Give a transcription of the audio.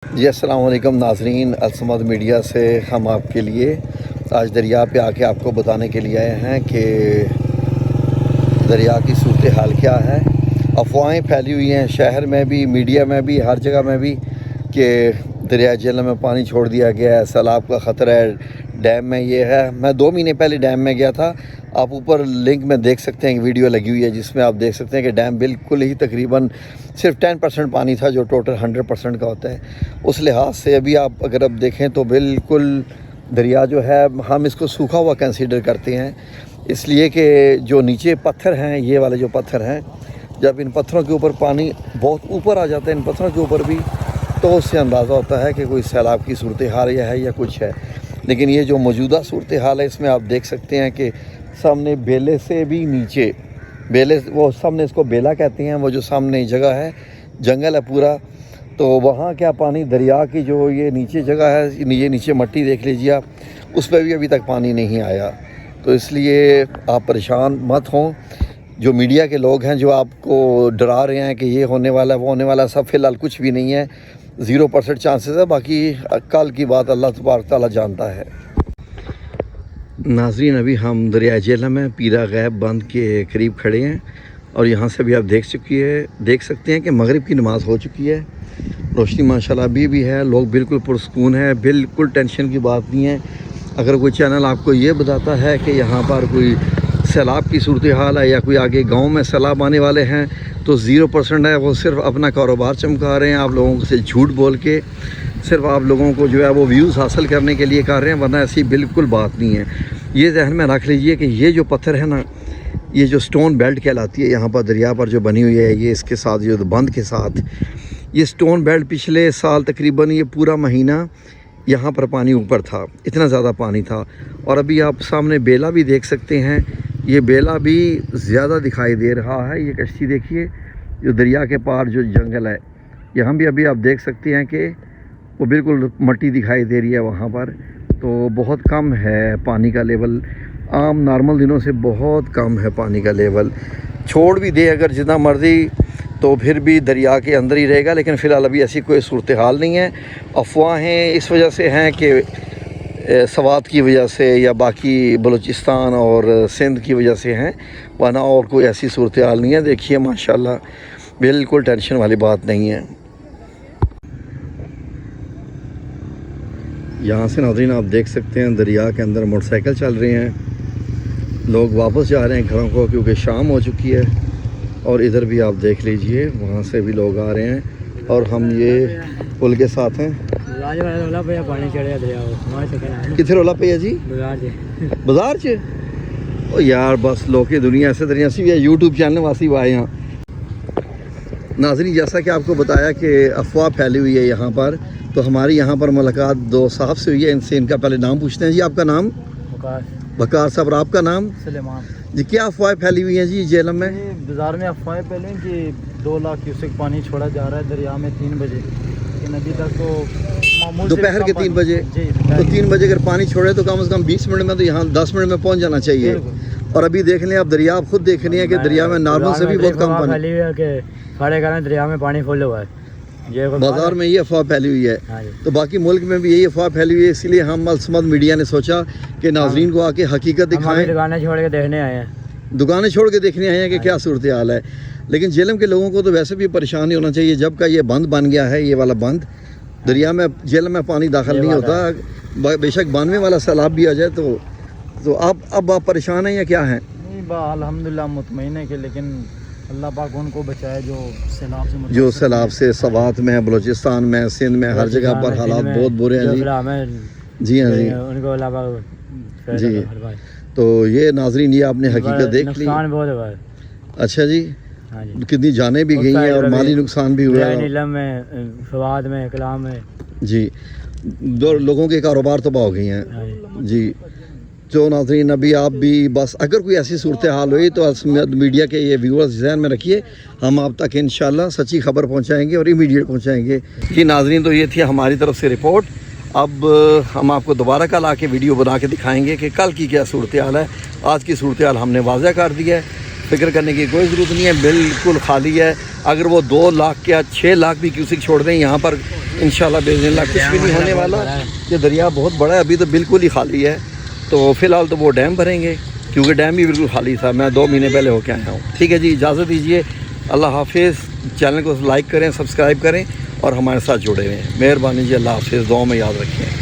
جی السلام علیکم ناظرین، الصمد میڈیا سے ہم آپ کے لیے آج دریا پہ آ کے آپ کو بتانے کے لیے آئے ہیں کہ دریا کی صورتحال کیا ہے۔ افواہیں پھیلی ہوئی ہیں شہر میں بھی، میڈیا میں بھی، ہر جگہ میں بھی کہ دریا جہلم میں پانی چھوڑ دیا گیا ہے، سیلاب کا خطرہ ہے، ڈیم میں یہ ہے۔ میں 2 مہینے پہلے ڈیم میں گیا تھا، آپ اوپر لنک میں دیکھ سکتے ہیں، ایک ویڈیو لگی ہوئی ہے جس میں آپ دیکھ سکتے ہیں کہ ڈیم بالکل ہی تقریباً صرف 10% پانی تھا جو ٹوٹل 100% کا ہوتا ہے۔ اس لحاظ سے ابھی آپ اگر اب دیکھیں تو بالکل دریا جو ہے ہم اس کو سوکھا ہوا کنسیڈر کرتے ہیں، اس لیے کہ جو نیچے پتھر ہیں، یہ والے جو پتھر ہیں، جب ان پتھروں کے اوپر پانی بہت اوپر آ جاتا ہے، ان پتھروں کے اوپر بھی، تو اس سے اندازہ ہوتا ہے کہ کوئی سیلاب کی صورتحال ہے یا کچھ ہے۔ لیکن یہ جو موجودہ صورتحال ہے اس میں آپ دیکھ سکتے ہیں کہ سامنے بیلے سے بھی نیچے، بیلے وہ سامنے اس کو بیلا کہتے ہیں، وہ جو سامنے جگہ ہے جنگل ہے پورا، تو وہاں کیا پانی دریا کی جو یہ نیچے جگہ ہے، یہ نیچے مٹی دیکھ لیجیے آپ، اس پہ بھی ابھی تک پانی نہیں آیا۔ تو اس لیے آپ پریشان مت ہوں، جو میڈیا کے لوگ ہیں جو آپ کو ڈرا رہے ہیں کہ یہ ہونے والا ہے وہ ہونے والا ہے، سب فی الحال کچھ بھی نہیں ہے، 0% چانسز ہے، باقی کل کی بات اللہ تبارک تعالیٰ جانتا ہے۔ ناظرین ابھی ہم دریا جہلم میں پیرا غیب بند کے قریب کھڑے ہیں، اور یہاں سے بھی آپ دیکھ سکتے ہیں کہ مغرب کی نماز ہو چکی ہے، روشنی ماشاءاللہ ابھی بھی ہے، لوگ بالکل پرسکون ہے، بالکل ٹینشن کی بات نہیں ہے۔ اگر کوئی چینل آپ کو یہ بتاتا ہے کہ یہاں پر کوئی سیلاب کی صورتحال ہے یا کوئی آگے گاؤں میں سیلاب آنے والے ہیں، تو 0% ہے، وہ صرف اپنا کاروبار چمکا رہے ہیں، آپ لوگوں سے جھوٹ بول کے صرف آپ لوگوں کو جو ہے وہ ویوز حاصل کرنے کے لیے کر رہے ہیں، ورنہ ایسی بالکل بات نہیں ہے۔ یہ ذہن میں رکھ لیجئے کہ یہ جو پتھر ہے نا، یہ جو سٹون بیلٹ کہلاتی ہے یہاں پر دریا پر جو بنی ہوئی ہے، یہ اس کے ساتھ جو بند کے ساتھ، یہ سٹون بیلٹ پچھلے سال تقریباً یہ پورا مہینہ یہاں پر پانی اوپر تھا، اتنا زیادہ پانی تھا۔ اور ابھی آپ سامنے بیلا بھی دیکھ سکتے ہیں، یہ بیلا بھی زیادہ دکھائی دے رہا ہے۔ یہ کشتی دیکھیے جو دریا کے پار جو جنگل ہے، یہاں بھی ابھی آپ دیکھ سکتے ہیں کہ وہ بالکل مٹی دکھائی دے رہی ہے وہاں پر، تو بہت کم ہے پانی کا لیول، عام نارمل دنوں سے بہت کم ہے پانی کا لیول۔ چھوڑ بھی دے اگر جتنا مرضی تو پھر بھی دریا کے اندر ہی رہے گا، لیکن فی الحال ابھی ایسی کوئی صورتحال نہیں ہے۔ افواہیں اس وجہ سے ہیں کہ سوات کی وجہ سے یا باقی بلوچستان اور سندھ کی وجہ سے ہیں، ورنہ اور کوئی ایسی صورتحال نہیں ہے۔ دیکھیے ماشاءاللہ بالکل ٹینشن والی بات نہیں ہے۔ یہاں سے ناظرین آپ دیکھ سکتے ہیں دریا کے اندر موٹر سائیکل چل رہے ہیں، لوگ واپس جا رہے ہیں گھروں کو کیونکہ شام ہو چکی ہے، اور ادھر بھی آپ دیکھ لیجئے وہاں سے بھی لوگ آ رہے ہیں، اور ہم یہ پل کے ساتھ ہیں۔ کتنے رولا پہ ہے جی؟ بازار چ او یار بس لوگ کی دنیا سے دریا سی یوٹیوب چینل واسی آئے ہیں۔ ناظرین جیسا کہ آپ کو بتایا کہ افواہ پھیلی ہوئی ہے یہاں پر، تو ہماری یہاں پر ملاقات 2 صاحب سے ہوئی ہے، ان سے ان کا پہلے نام پوچھتے ہیں۔ جی آپ کا نام؟ بکار صاحب، اور آپ کا نام؟ سلیمان جی کیا افواہیں پھیلی ہوئی ہیں جی جہلم میں؟ بازار میں افواہیں پہلے کہ 2 لاکھ کیوسک پانی چھوڑا جا رہا ہے دریا میں 3 بجے، لیکن ابھی تک تو معمول سے دوپہر کے 3 بجے، جی تو 3 بجے اگر پانی چھوڑے تو کم از کم 20 منٹ میں تو یہاں 10 منٹ میں پہنچ جانا چاہیے۔ اور ابھی دیکھ لیں آپ دریا، آپ خود دیکھ رہی ہیں کہ دریا میں نارمل سے بھی بہت کم پانی پھیلی ہوئی ہے کہ 11:30 دریا میں پانی کھولے ہوا ہے۔ بازار میں یہ افواہ پھیلی ہوئی ہے، تو باقی ملک میں بھی یہی افواہ پھیلی ہوئی ہے، اس لیے ہم الصمد میڈیا نے سوچا کہ ناظرین کو آ کے حقیقت دکھائیں۔ دکانیں چھوڑ کے دیکھنے آئے ہیں، دکانیں چھوڑ کے دیکھنے آئے ہیں کہ کیا صورتحال ہے۔ لیکن جہلم کے لوگوں کو تو ویسے بھی پریشان نہیں ہونا چاہیے، جب کا یہ بند بن گیا ہے، یہ والا بند، دریا میں جہلم میں پانی داخل نہیں ہوتا، بے شک 92 والا سیلاب بھی آ جائے تو اب آپ پریشان ہیں یا کیا ہیں؟ نہیں الحمدللہ مطمئن ہے کہ، لیکن اللہ پاک ان کو بچائے جو سیلاب سے سوات میں، بلوچستان میں، سندھ میں، ہر جگہ پر حالات بہت برے ہیں جی۔ جی ہاں جی، ان کو اللہ پاک جی۔ تو یہ ناظرین یہ آپ نے حقیقت دیکھ لی۔ نقصان بہت ہوا ہے۔ اچھا جی، کتنی جانیں بھی گئی ہیں اور مالی نقصان بھی ہوا ہے۔ نیلم میں، سوات میں، کلام میں، جی 2 لوگوں کے کاروبار تباہ ہو گئی ہیں جی۔ جو ناظرین ابھی آپ بھی بس اگر کوئی ایسی صورتحال ہوئی تو میڈیا کے یہ ویورز ذہن میں رکھیے، ہم آپ تک انشاءاللہ سچی خبر پہنچائیں گے اور امیڈیٹ پہنچائیں گے۔ جی ناظرین تو یہ تھی ہماری طرف سے رپورٹ، اب ہم آپ کو دوبارہ کل آ کے ویڈیو بنا کے دکھائیں گے کہ کل کی کیا صورتحال ہے۔ آج کی صورتحال ہم نے واضح کر دی ہے، فکر کرنے کی کوئی ضرورت نہیں ہے، بالکل خالی ہے. اگر وہ 2 لاکھ یا 6 لاکھ بھی کیوسک چھوڑ دیں یہاں پر انشاءاللہ باذن اللہ کچھ بھی نہیں ہونے والا. یہ دریا بہت بڑا ہے، ابھی تو بالکل ہی خالی ہے. تو فی الحال تو وہ ڈیم بھریں گے کیونکہ ڈیم بھی بالکل خالی تھا. میں 2 مہینے پہلے ہو کے آیا ہوں. ٹھیک ہے جی، اجازت دیجیے. اللہ حافظ. چینل کو لائک کریں، سبسکرائب کریں اور ہمارے ساتھ جڑے ہوئے ہیں. مہربانی جی، اللہ حافظ. دعاؤں میں یاد رکھیں.